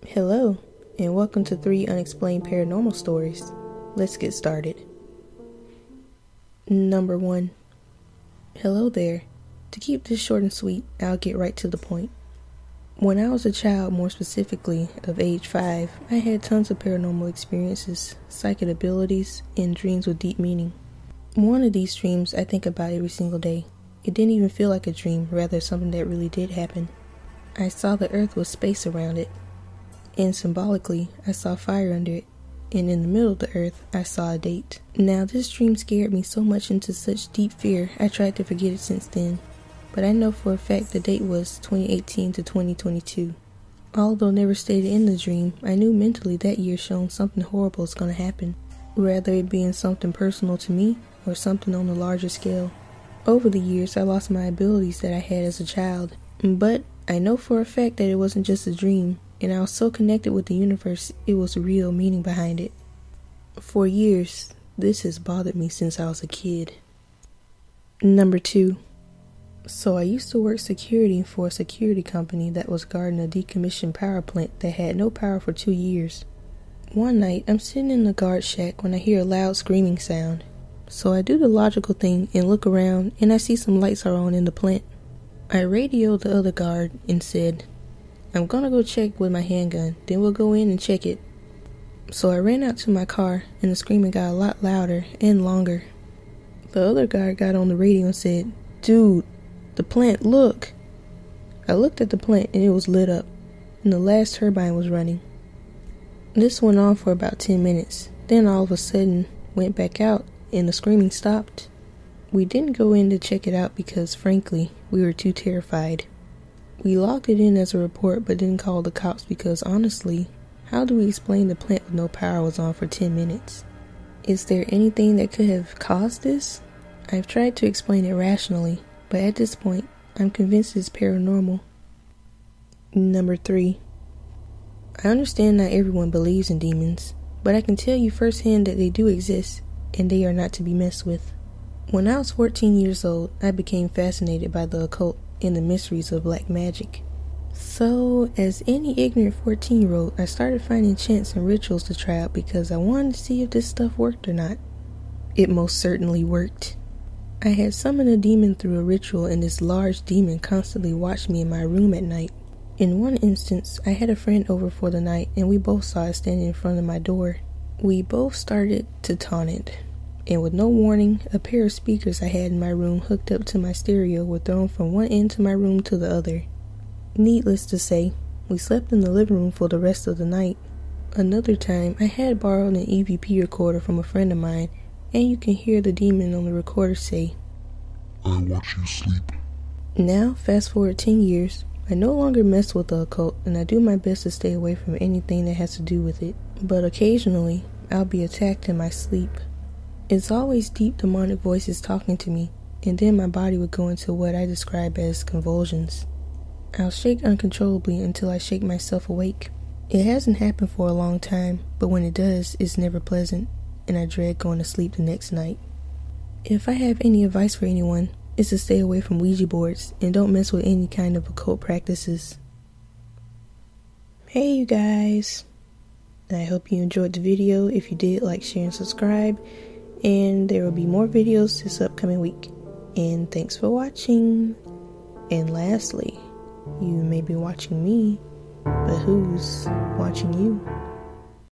Hello, and welcome to 3 Unexplained Paranormal Stories. Let's get started. Number 1. Hello there. To keep this short and sweet, I'll get right to the point. When I was a child, more specifically of age 5, I had tons of paranormal experiences, psychic abilities, and dreams with deep meaning. One of these dreams I think about every single day. It didn't even feel like a dream, rather something that really did happen. I saw the earth with space around it, and symbolically, I saw fire under it, and in the middle of the earth, I saw a date. Now, this dream scared me so much into such deep fear, I tried to forget it since then, but I know for a fact the date was 2018 to 2022. Although never stated in the dream, I knew mentally that year shown something horrible is going to happen, rather it being something personal to me or something on a larger scale. Over the years, I lost my abilities that I had as a child, but I know for a fact that it wasn't just a dream, and I was so connected with the universe, it was real meaning behind it. For years, this has bothered me since I was a kid. Number 2. So I used to work security for a security company that was guarding a decommissioned power plant that had no power for 2 years. One night, I'm sitting in the guard shack when I hear a loud screaming sound. So I do the logical thing and look around, and I see some lights are on in the plant. I radioed the other guard and said, "I'm gonna go check with my handgun, then we'll go in and check it." So I ran out to my car, and the screaming got a lot louder and longer. The other guard got on the radio and said, "Dude, the plant, look." I looked at the plant and it was lit up, and the last turbine was running. This went on for about 10 minutes, then all of a sudden went back out and the screaming stopped. We didn't go in to check it out because, frankly, we were too terrified. We logged it in as a report but didn't call the cops because, honestly, how do we explain the plant with no power was on for 10 minutes? Is there anything that could have caused this? I've tried to explain it rationally, but at this point, I'm convinced it's paranormal. Number 3. I understand not everyone believes in demons, but I can tell you firsthand that they do exist, and they are not to be messed with. When I was 14 years old, I became fascinated by the occult and the mysteries of black magic. So, as any ignorant 14-year-old, I started finding chants and rituals to try out because I wanted to see if this stuff worked or not. It most certainly worked. I had summoned a demon through a ritual, and this large demon constantly watched me in my room at night. In one instance, I had a friend over for the night, and we both saw it standing in front of my door. We both started to taunt it, and with no warning, a pair of speakers I had in my room hooked up to my stereo were thrown from one end to my room to the other. Needless to say, we slept in the living room for the rest of the night. Another time, I had borrowed an EVP recorder from a friend of mine, and you can hear the demon on the recorder say, "I watch you sleep." Now, fast forward 10 years, I no longer mess with the occult, and I do my best to stay away from anything that has to do with it. But occasionally, I'll be attacked in my sleep. It's always deep demonic voices talking to me, and then my body would go into what I describe as convulsions. I'll shake uncontrollably until I shake myself awake. It hasn't happened for a long time, but when it does, it's never pleasant, and I dread going to sleep the next night. If I have any advice for anyone, it's to stay away from Ouija boards and don't mess with any kind of occult practices. Hey you guys! I hope you enjoyed the video. If you did, like, share, and subscribe. And there will be more videos this upcoming week. And thanks for watching. And lastly, you may be watching me, but who's watching you?